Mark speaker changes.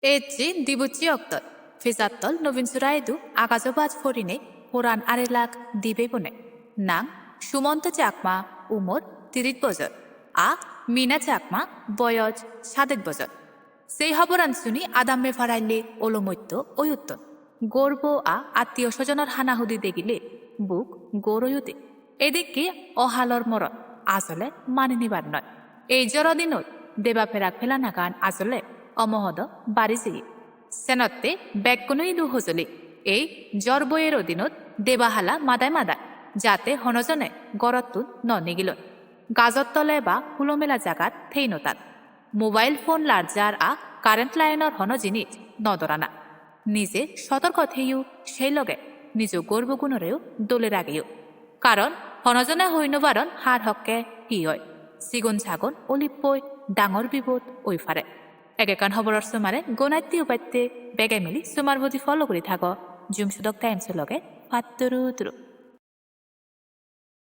Speaker 1: Eji dibuci oktot. Fisattol novin suraidu agazobaj forine Horan arelak dibe bone. Nang Sumanta Chakma Umar ৩০ বছর আ মিনা চাকমা বয়স ৭ বছর সেই খবরান শুনি আদামে ফারাইলে ওলমৈত্য ওই উত্তর গর্ব আত্মীয় স্বজনের হানাহুদি দেখিলে বুক গৌরয়ুতে এদিকে অহালর মরণ আসলে মানি নিবার নয় এই জরদিনত দেবা ফেরাক ফেলা নাগান আসলে অমহদ বাড়িছিলি সেনত্তে বেকুনই দু হজলি এই জ্বর বইয়ের অধীনত দেবাহালা মাদায় মাদায় যাতে হনজনে গরত্তুন নিগিল গাজর তলে বা হুলোমেলা জাগাত থেই নতাত মোবাইল ফোন লার্জার কারেন্ট লাইনৰ হন জিনিস নদরানা নিজে সতর্ক থেইও সেই লগে নিজ গর্বগুণরেও দলে রাগেও কারণ হনজনে হৈনবারণ হার হকে হি হয় সিগুন ছাগন অলিপই ডাঙর বিপদ ওই ফারে একেকান খবরের সুমারে গনাইতে উপাইতে বেগে মিলি সুমার প্রতি ফলো করে থাক জুম সুদক টাইমসের লগে ফাত্তরু